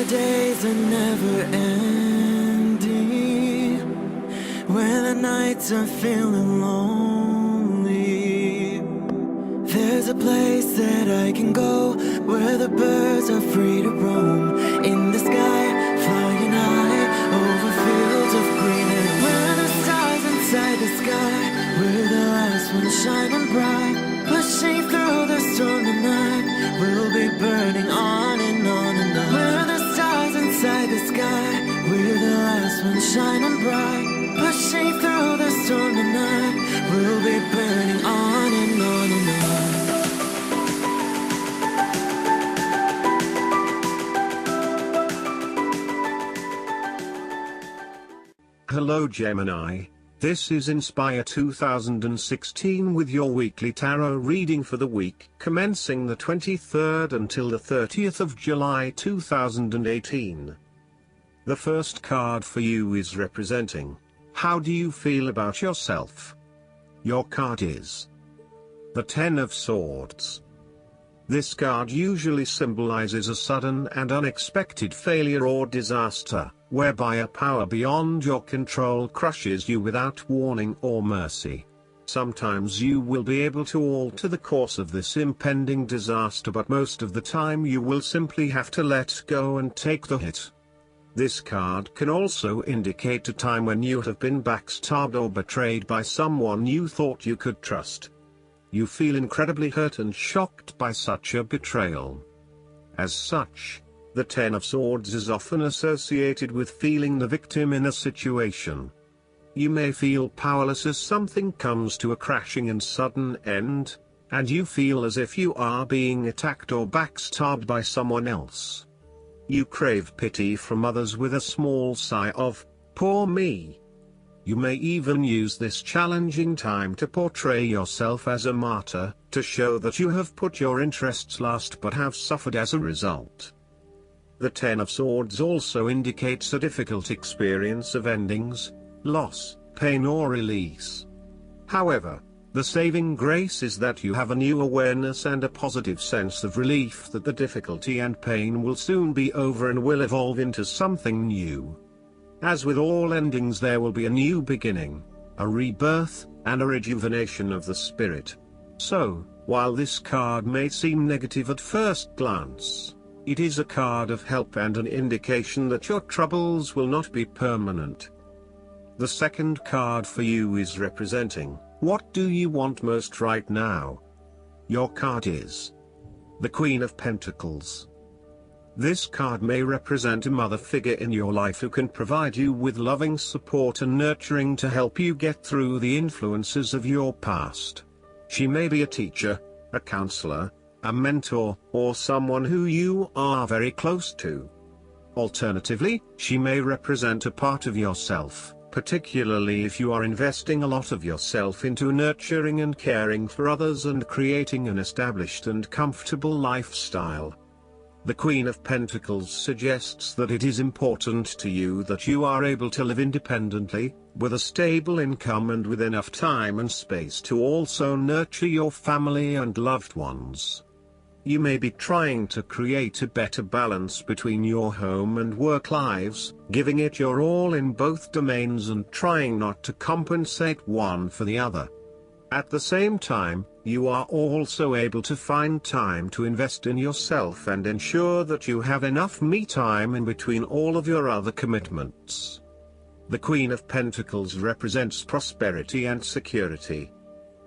the days are never ending, when the nights are feeling lonely, there's a place that I can go, where the birds are free to roam, in the sky, flying high, over fields of green, and where the stars inside the sky, we're the last ones shining bright, pushing through the storm tonight, we'll be burning on and on and on. We're the stars inside the sky, we're the last ones shining bright, pushing through the storm tonight, we'll be burning on and on and on. Hello Gemini, this is Inspire 2016 with your weekly tarot reading for the week commencing the 23rd until the 30th of July 2018. The first card for you is representing, how do you feel about yourself? Your card is the Ten of Swords. This card usually symbolizes a sudden and unexpected failure or disaster, whereby a power beyond your control crushes you without warning or mercy. Sometimes you will be able to alter the course of this impending disaster, but most of the time you will simply have to let go and take the hit. This card can also indicate a time when you have been backstabbed or betrayed by someone you thought you could trust. You feel incredibly hurt and shocked by such a betrayal. As such, the Ten of Swords is often associated with feeling the victim in a situation. You may feel powerless as something comes to a crashing and sudden end, and you feel as if you are being attacked or backstabbed by someone else. You crave pity from others with a small sigh of, "Poor me." You may even use this challenging time to portray yourself as a martyr, to show that you have put your interests last but have suffered as a result. The Ten of Swords also indicates a difficult experience of endings, loss, pain or release. However, the saving grace is that you have a new awareness and a positive sense of relief that the difficulty and pain will soon be over and will evolve into something new. As with all endings, there will be a new beginning, a rebirth, and a rejuvenation of the spirit. So, while this card may seem negative at first glance, it is a card of help and an indication that your troubles will not be permanent. The second card for you is representing, what do you want most right now? Your card is the Queen of Pentacles. This card may represent a mother figure in your life who can provide you with loving support and nurturing to help you get through the influences of your past. She may be a teacher, a counselor, a mentor, or someone who you are very close to. Alternatively, she may represent a part of yourself, particularly if you are investing a lot of yourself into nurturing and caring for others and creating an established and comfortable lifestyle. The Queen of Pentacles suggests that it is important to you that you are able to live independently, with a stable income and with enough time and space to also nurture your family and loved ones. You may be trying to create a better balance between your home and work lives, giving it your all in both domains and trying not to compensate one for the other. At the same time, you are also able to find time to invest in yourself and ensure that you have enough me time in between all of your other commitments. The Queen of Pentacles represents prosperity and security.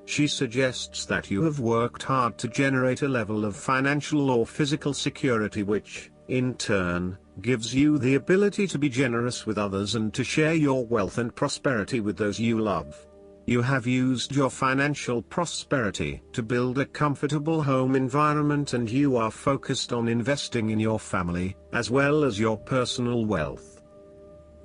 She suggests that you have worked hard to generate a level of financial or physical security which, in turn, gives you the ability to be generous with others and to share your wealth and prosperity with those you love. You have used your financial prosperity to build a comfortable home environment, and you are focused on investing in your family, as well as your personal wealth.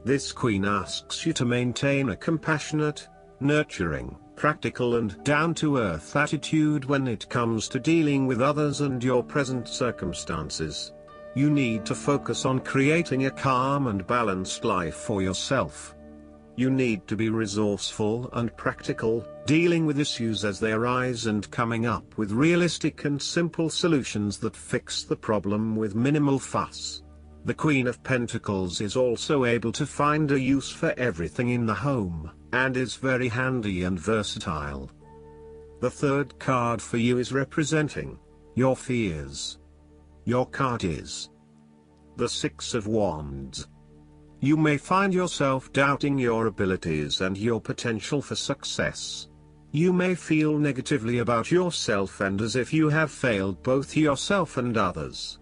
This Queen asks you to maintain a compassionate, nurturing, practical and down-to-earth attitude when it comes to dealing with others and your present circumstances. You need to focus on creating a calm and balanced life for yourself. You need to be resourceful and practical, dealing with issues as they arise and coming up with realistic and simple solutions that fix the problem with minimal fuss. The Queen of Pentacles is also able to find a use for everything in the home, and is very handy and versatile. The third card for you is representing your fears. Your card is the Six of Wands. You may find yourself doubting your abilities and your potential for success. You may feel negatively about yourself and as if you have failed both yourself and others.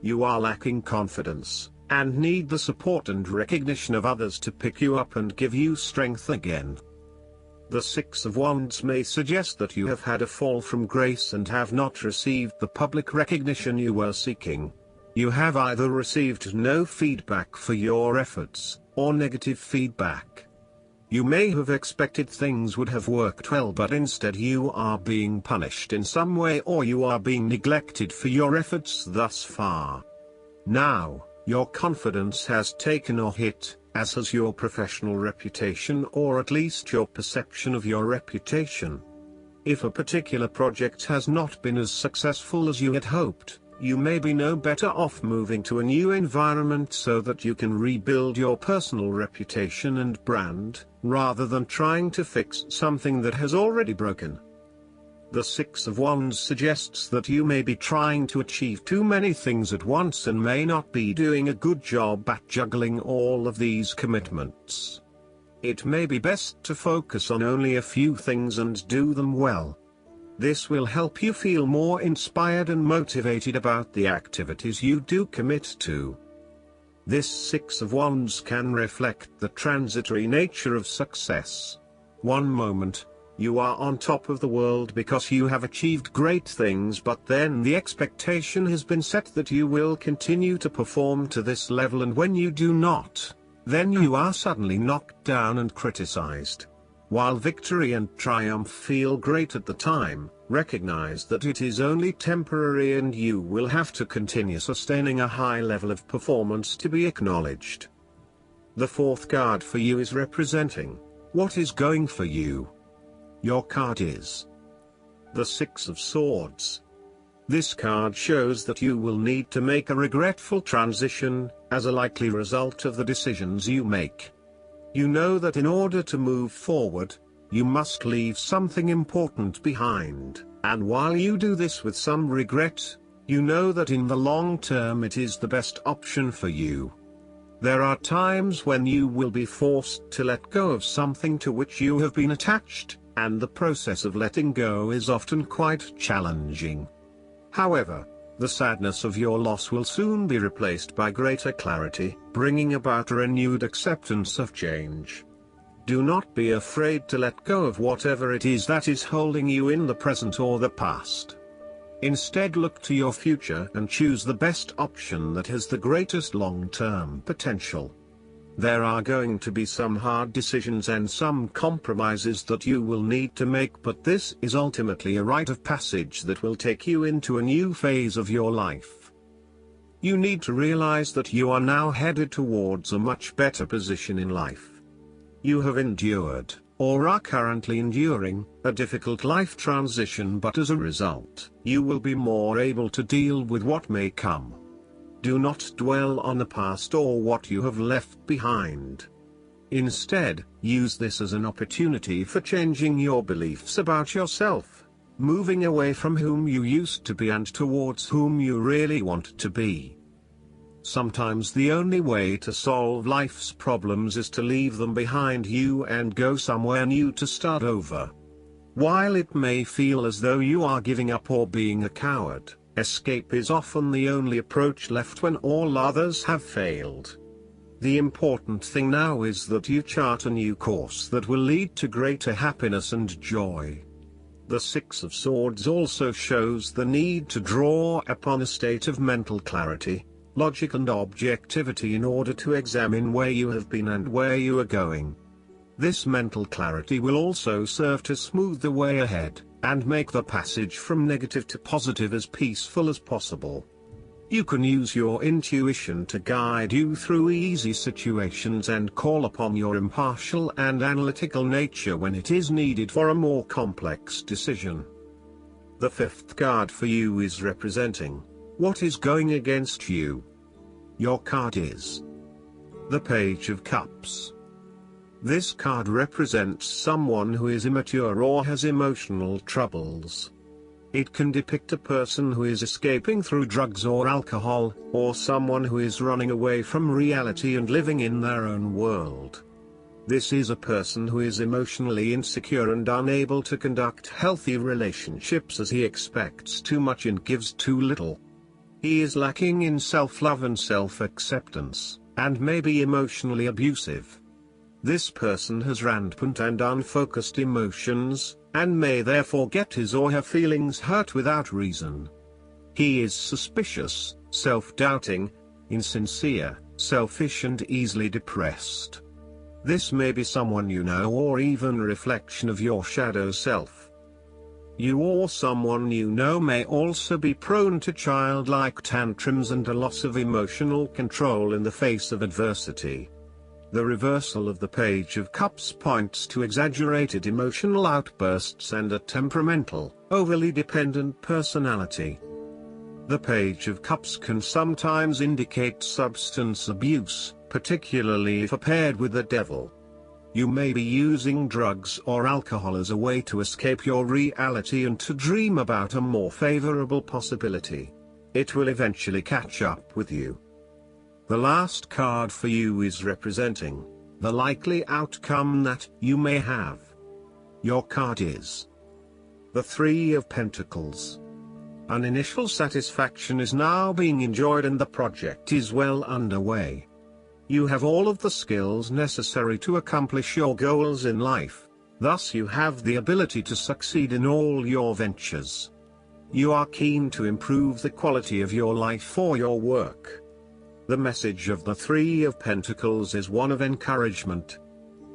You are lacking confidence, and need the support and recognition of others to pick you up and give you strength again. The Six of Wands may suggest that you have had a fall from grace and have not received the public recognition you were seeking. You have either received no feedback for your efforts, or negative feedback. You may have expected things would have worked well, but instead you are being punished in some way, or you are being neglected for your efforts thus far. Now, your confidence has taken a hit, as has your professional reputation, or at least your perception of your reputation. If a particular project has not been as successful as you had hoped, you may be no better off moving to a new environment so that you can rebuild your personal reputation and brand, rather than trying to fix something that has already broken. The Six of Wands suggests that you may be trying to achieve too many things at once and may not be doing a good job at juggling all of these commitments. It may be best to focus on only a few things and do them well. This will help you feel more inspired and motivated about the activities you do commit to. This Six of Wands can reflect the transitory nature of success. One moment, you are on top of the world because you have achieved great things, but then the expectation has been set that you will continue to perform to this level, and when you do not, then you are suddenly knocked down and criticized. While victory and triumph feel great at the time, recognize that it is only temporary and you will have to continue sustaining a high level of performance to be acknowledged. The fourth card for you is representing what is going for you. Your card is the Six of Swords. This card shows that you will need to make a regretful transition, as a likely result of the decisions you make. You know that in order to move forward, you must leave something important behind, and while you do this with some regret, you know that in the long term it is the best option for you. There are times when you will be forced to let go of something to which you have been attached, and the process of letting go is often quite challenging. However, the sadness of your loss will soon be replaced by greater clarity, bringing about a renewed acceptance of change. Do not be afraid to let go of whatever it is that is holding you in the present or the past. Instead, look to your future and choose the best option that has the greatest long-term potential. There are going to be some hard decisions and some compromises that you will need to make, but this is ultimately a rite of passage that will take you into a new phase of your life. You need to realize that you are now headed towards a much better position in life. You have endured, or are currently enduring, a difficult life transition, but as a result, you will be more able to deal with what may come. Do not dwell on the past or what you have left behind. Instead, use this as an opportunity for changing your beliefs about yourself, moving away from whom you used to be and towards whom you really want to be. Sometimes the only way to solve life's problems is to leave them behind you and go somewhere new to start over. While it may feel as though you are giving up or being a coward, escape is often the only approach left when all others have failed. The important thing now is that you chart a new course that will lead to greater happiness and joy. The Six of Swords also shows the need to draw upon a state of mental clarity, logic and objectivity in order to examine where you have been and where you are going. This mental clarity will also serve to smooth the way ahead, and make the passage from negative to positive as peaceful as possible. You can use your intuition to guide you through easy situations and call upon your impartial and analytical nature when it is needed for a more complex decision. The fifth card for you is representing what is going against you. Your card is the Page of Cups. This card represents someone who is immature or has emotional troubles. It can depict a person who is escaping through drugs or alcohol, or someone who is running away from reality and living in their own world. This is a person who is emotionally insecure and unable to conduct healthy relationships as he expects too much and gives too little. He is lacking in self-love and self-acceptance, and may be emotionally abusive. This person has rampant and unfocused emotions, and may therefore get his or her feelings hurt without reason. He is suspicious, self-doubting, insincere, selfish and easily depressed. This may be someone you know or even a reflection of your shadow self. You or someone you know may also be prone to childlike tantrums and a loss of emotional control in the face of adversity. The reversal of the Page of Cups points to exaggerated emotional outbursts and a temperamental, overly dependent personality. The Page of Cups can sometimes indicate substance abuse, particularly if paired with the devil. You may be using drugs or alcohol as a way to escape your reality and to dream about a more favorable possibility. It will eventually catch up with you. The last card for you is representing the likely outcome that you may have. Your card is the Three of Pentacles. An initial satisfaction is now being enjoyed and the project is well underway. You have all of the skills necessary to accomplish your goals in life, thus you have the ability to succeed in all your ventures. You are keen to improve the quality of your life or your work. The message of the Three of Pentacles is one of encouragement.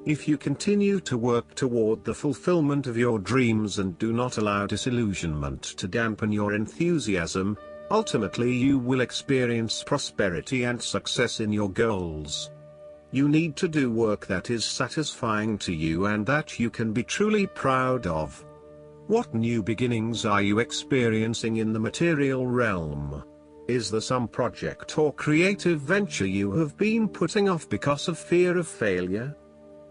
If you continue to work toward the fulfillment of your dreams and do not allow disillusionment to dampen your enthusiasm, ultimately you will experience prosperity and success in your goals. You need to do work that is satisfying to you and that you can be truly proud of. What new beginnings are you experiencing in the material realm? Is there some project or creative venture you have been putting off because of fear of failure?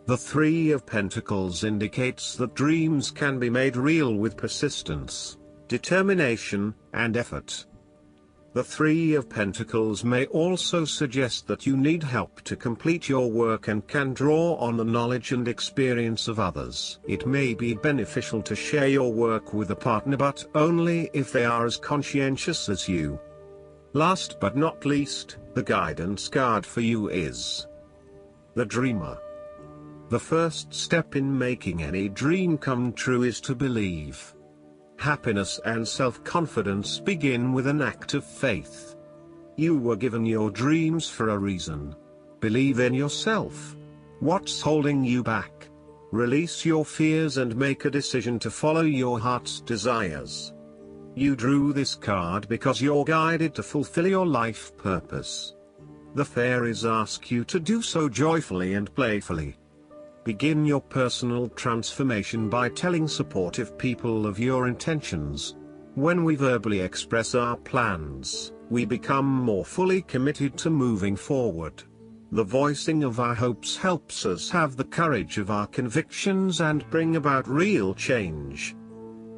The Three of Pentacles indicates that dreams can be made real with persistence, determination, and effort. The Three of Pentacles may also suggest that you need help to complete your work and can draw on the knowledge and experience of others. It may be beneficial to share your work with a partner, but only if they are as conscientious as you. Last but not least, the guidance card for you is the Dreamer. The first step in making any dream come true is to believe. Happiness and self-confidence begin with an act of faith. You were given your dreams for a reason. Believe in yourself. What's holding you back? Release your fears and make a decision to follow your heart's desires. You drew this card because you're guided to fulfill your life purpose. The fairies ask you to do so joyfully and playfully. Begin your personal transformation by telling supportive people of your intentions. When we verbally express our plans, we become more fully committed to moving forward. The voicing of our hopes helps us have the courage of our convictions and bring about real change.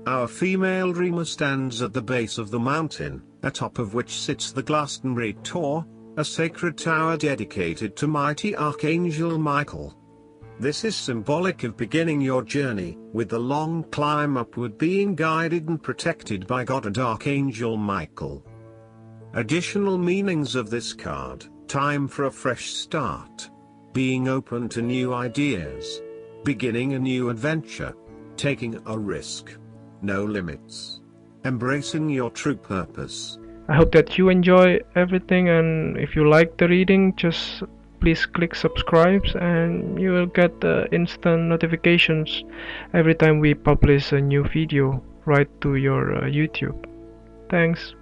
Our female dreamer stands at the base of the mountain, atop of which sits the Glastonbury Tower, a sacred tower dedicated to mighty Archangel Michael. This is symbolic of beginning your journey, with the long climb upward being guided and protected by God and Archangel Michael. Additional meanings of this card: time for a fresh start, being open to new ideas, beginning a new adventure, taking a risk, no limits, embracing your true purpose. I hope that you enjoy everything, and if you like the reading, just please click subscribe and you will get the instant notifications every time we publish a new video right to your YouTube. Thanks.